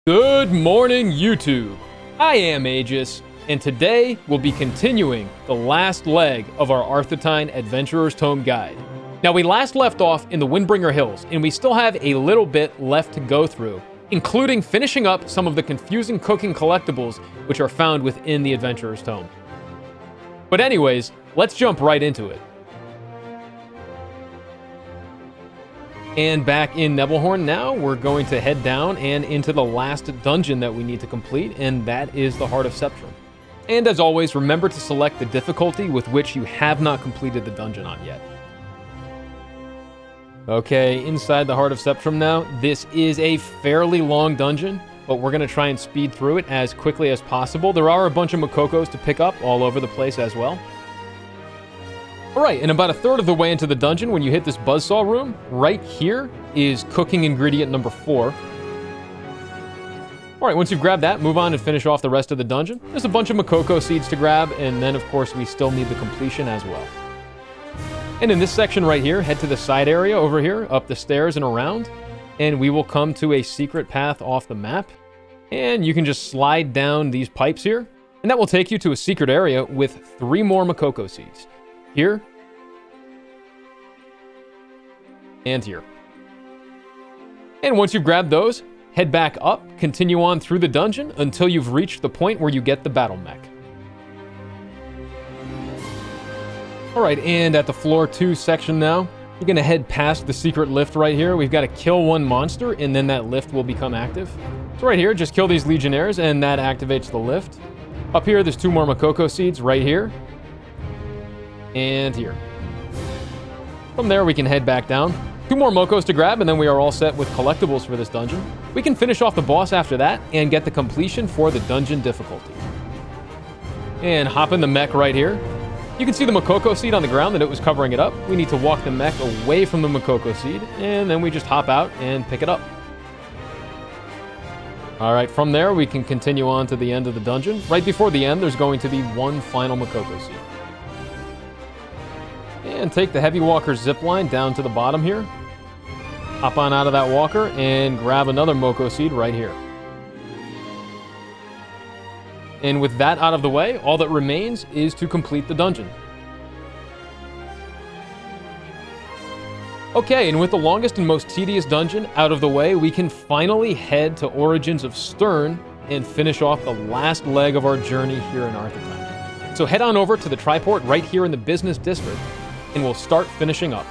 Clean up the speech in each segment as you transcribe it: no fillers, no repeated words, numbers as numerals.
Good morning, YouTube. I am Aegis, and today we'll be continuing the last leg of our Arthetine Adventurer's Tome guide. Now, we last left off in the Windbringer Hills, and we still have a little bit left to go through, including finishing up some of the confusing cooking collectibles which are found within the Adventurer's Tome. But anyways, let's jump right into it. And back in Nebelhorn now, we're going to head down and into the last dungeon that we need to complete, and that is the Heart of Sceptrum. And as always, remember to select the difficulty with which you have not completed the dungeon on yet. Okay, inside the Heart of Sceptrum now. This is a fairly long dungeon, but we're going to try and speed through it as quickly as possible. There are a bunch of Mokokos to pick up all over the place as well. Alright, and about a third of the way into the dungeon, when you hit this buzzsaw room, right here is cooking ingredient number 4. Alright, once you've grabbed that, move on and finish off the rest of the dungeon. There's a bunch of Mokoko Seeds to grab, and then of course we still need the completion as well. And in this section right here, head to the side area over here, up the stairs and around, and we will come to a secret path off the map. And you can just slide down these pipes here, and that will take you to a secret area with 3 more Mokoko Seeds. Here, and here. And once you've grabbed those, head back up, continue on through the dungeon until you've reached the point where you get the battle mech. Alright, and at the floor 2 section now, you're going to head past the secret lift right here. We've got to kill one monster, and then that lift will become active. So right here, just kill these Legionnaires, and that activates the lift. Up here, there's 2 more Mokoko Seeds right here. And here. From there, we can head back down. 2 more Mokos to grab, and then we are all set with collectibles for this dungeon. We can finish off the boss after that and get the completion for the dungeon difficulty. And hop in the mech right here. You can see the Mokoko Seed on the ground that it was covering it up. We need to walk the mech away from the Mokoko Seed, and then we just hop out and pick it up. Alright, from there, we can continue on to the end of the dungeon. Right before the end, there's going to be 1 final Mokoko Seed. And take the Heavy Walker zipline down to the bottom here. Hop on out of that walker and grab another Mokoko Seed right here. And with that out of the way, all that remains is to complete the dungeon. Okay, and with the longest and most tedious dungeon out of the way, we can finally head to Origins of Stern and finish off the last leg of our journey here in Arthetine. So head on over to the Triport right here in the Business District, and we'll start finishing up.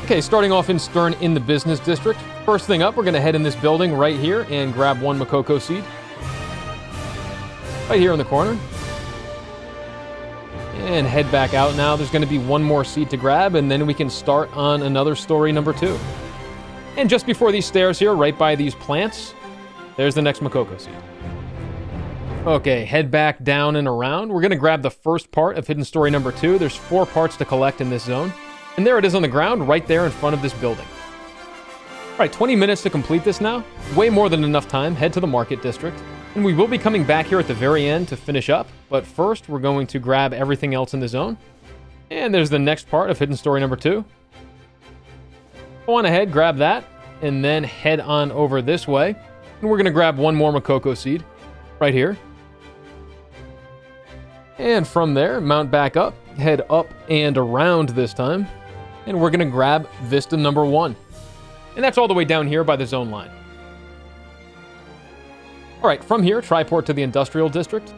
Okay, starting off in Stern in the Business District. First thing up, we're going to head in this building right here and grab 1 Mokoko Seed. Right here in the corner. And head back out now. There's going to be 1 more seed to grab, and then we can start on another story number 2. And just before these stairs here, right by these plants, there's the next Mokoko Seed. Okay, head back down and around. We're going to grab the first part of Hidden Story number 2. There's 4 parts to collect in this zone. And there it is on the ground, right there in front of this building. All right, 20 minutes to complete this now. Way more than enough time. Head to the Market District. And we will be coming back here at the very end to finish up. But first, we're going to grab everything else in the zone. And there's the next part of Hidden Story number 2. Go on ahead, grab that. And then head on over this way. And we're going to grab 1 more Mokoko Seed right here. And from there, mount back up, head up and around this time, and we're going to grab Vista number 1. And that's all the way down here by the zone line. Alright, from here, Triport to the Industrial District.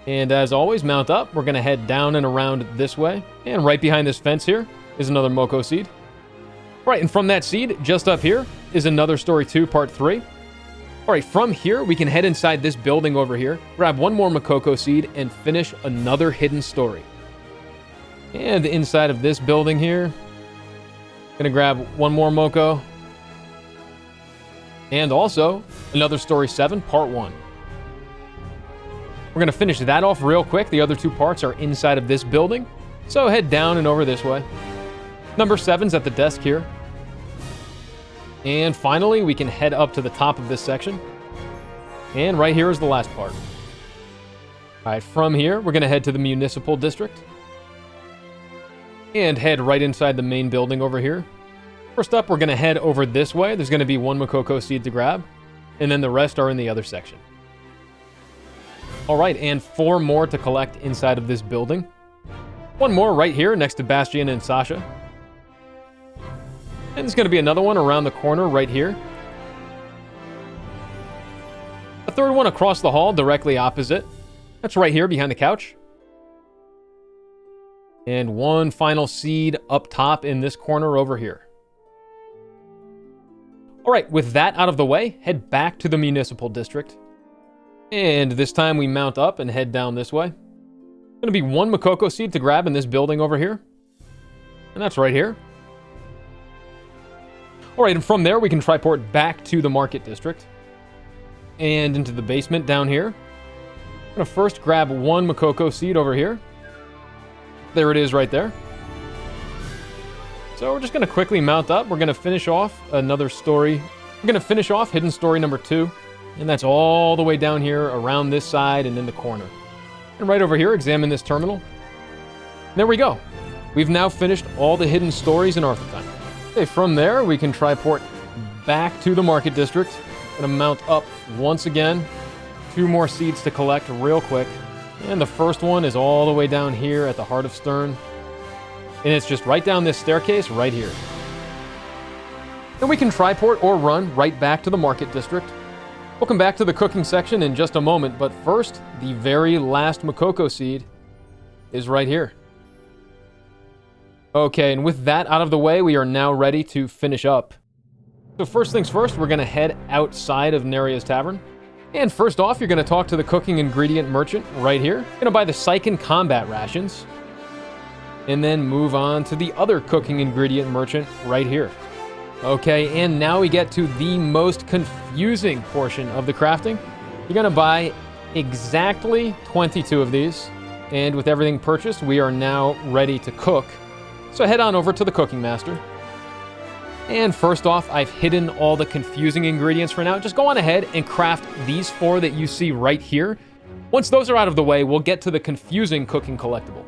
And as always, mount up. We're going to head down and around this way. And right behind this fence here is another Mokoko Seed. Alright, and from that seed, just up here, is another Story 2, Part 3. Alright, from here, we can head inside this building over here, grab 1 more Mokoko Seed, and finish another hidden story. And inside of this building here, gonna grab 1 more Moko. And also, another Story 7, Part 1. We're gonna finish that off real quick. The other 2 parts are inside of this building. So head down and over this way. Number 7's at the desk here. And finally, we can head up to the top of this section. And right here is the last part. All right, from here, we're going to head to the Municipal District. And head right inside the main building over here. First up, we're going to head over this way. There's going to be 1 Mokoko Seed to grab. and then the rest are in the other section. All right, and 4 more to collect inside of this building. 1 more right here next to Bastian and Sasha. And there's going to be another one around the corner right here. A 3rd one across the hall directly opposite. That's right here behind the couch. And 1 final seed up top in this corner over here. All right, with that out of the way, head back to the municipal district. And this time we mount up and head down this way. Going to be 1 Mokoko Seed to grab in this building over here. And that's right here. All right, and from there we can triport back to the market district. And into the basement down here. I'm going to first grab 1 Mokoko Seed over here. There it is right there. So we're just going to quickly mount up. We're going to finish off another story. We're going to finish off hidden story number 2. And that's all the way down here around this side and in the corner. And right over here, examine this terminal. There we go. We've now finished all the hidden stories in Arthetine. Okay, from there, we can triport back to the market district. Going to mount up once again. 2 more seeds to collect real quick. And the first one is all the way down here at the heart of Stern. And it's just right down this staircase right here. Then we can triport or run right back to the market district. We'll come back to the cooking section in just a moment, but first, the very last Mokoko Seed is right here. Okay, and with that out of the way, we are now ready to finish up. So first things first, we're going to head outside of Neria's Tavern. And first off, you're going to talk to the cooking ingredient merchant right here. You're going to buy the Psychen combat rations. And then move on to the other cooking ingredient merchant right here. Okay, and now we get to the most confusing portion of the crafting. You're going to buy exactly 22 of these. And with everything purchased, we are now ready to cook. So head on over to the cooking master. And first off, I've hidden all the confusing ingredients for now. Just go on ahead and craft these 4 that you see right here. Once those are out of the way, we'll get to the confusing cooking collectible.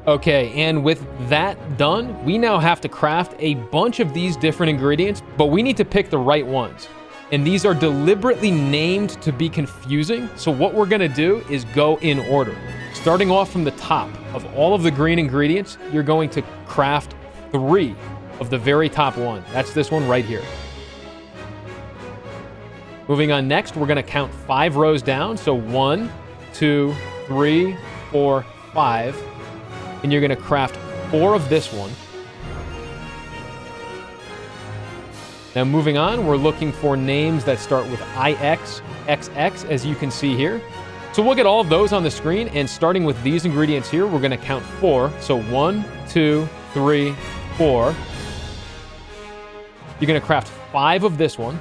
Okay, and with that done, we now have to craft a bunch of these different ingredients, but we need to pick the right ones. And these are deliberately named to be confusing, so what we're gonna do is go in order. Starting off from the top of all of the green ingredients, you're going to craft 3 of the very top one. That's this one right here. Moving on next, we're gonna count 5 rows down, so 1, 2, 3, 4, 5. And you're going to craft 4 of this one. Now moving on, we're looking for names that start with IX, XX, as you can see here. So we'll get all of those on the screen, and starting with these ingredients here, we're going to count 4. So 1, 2, 3, 4. You're going to craft 5 of this one.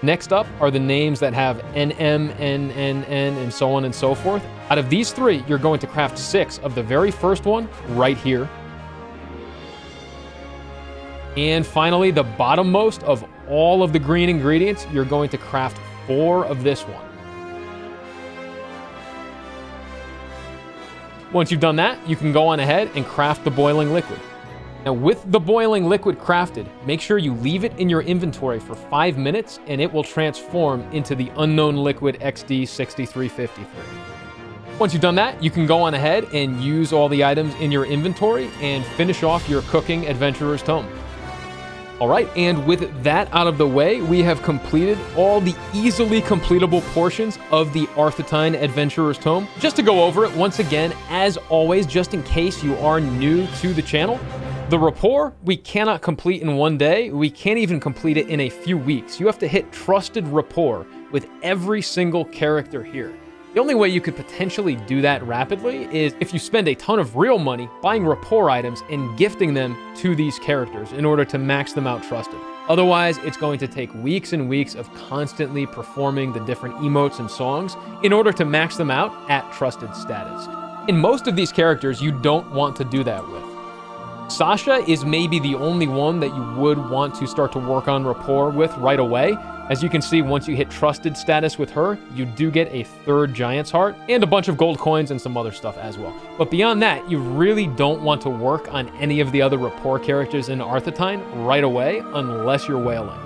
Next up are the names that have NMNNN and so on and so forth. Out of these 3, you're going to craft 6 of the very first one right here. And finally, the bottommost of all of the green ingredients, you're going to craft 4 of this one. Once you've done that, you can go on ahead and craft the boiling liquid. Now, with the boiling liquid crafted, make sure you leave it in your inventory for 5 minutes, and it will transform into the unknown liquid XD6353. Once you've done that, you can go on ahead and use all the items in your inventory and finish off your cooking adventurer's tome. All right, and with that out of the way, we have completed all the easily completable portions of the Arthetine Adventurer's Tome. Just to go over it once again, as always, just in case you are new to the channel, the rapport, we cannot complete in one day. We can't even complete it in a few weeks. You have to hit trusted rapport with every single character here. The only way you could potentially do that rapidly is if you spend a ton of real money buying rapport items and gifting them to these characters in order to max them out trusted. Otherwise, it's going to take weeks and weeks of constantly performing the different emotes and songs in order to max them out at trusted status. In most of these characters, you don't want to do that with. Sasha is maybe the only one that you would want to start to work on rapport with right away. As you can see, once you hit trusted status with her, you do get a 3rd Giant's Heart and a bunch of gold coins and some other stuff as well. But beyond that, you really don't want to work on any of the other rapport characters in Arthetine right away unless you're whaling.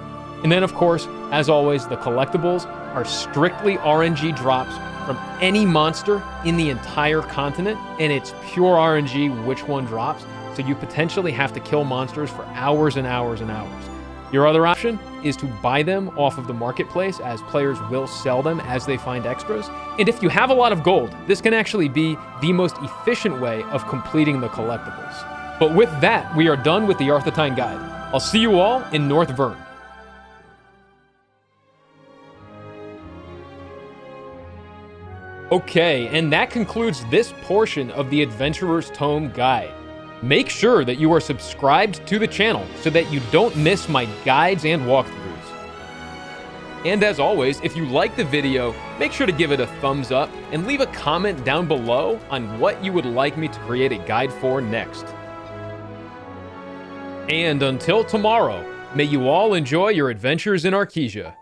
And then, of course, as always, the collectibles are strictly RNG drops from any monster in the entire continent, and it's pure RNG which one drops, so you potentially have to kill monsters for hours and hours and hours. Your other option is to buy them off of the marketplace, as players will sell them as they find extras. And if you have a lot of gold, this can actually be the most efficient way of completing the collectibles. But with that, we are done with the Arthetine guide. I'll see you all in North Vern. Okay, and that concludes this portion of the Adventurer's Tome guide. Make sure that you are subscribed to the channel so that you don't miss my guides and walkthroughs. And as always, if you like the video, make sure to give it a thumbs up and leave a comment down below on what you would like me to create a guide for next. And until tomorrow, may you all enjoy your adventures in Arkesia.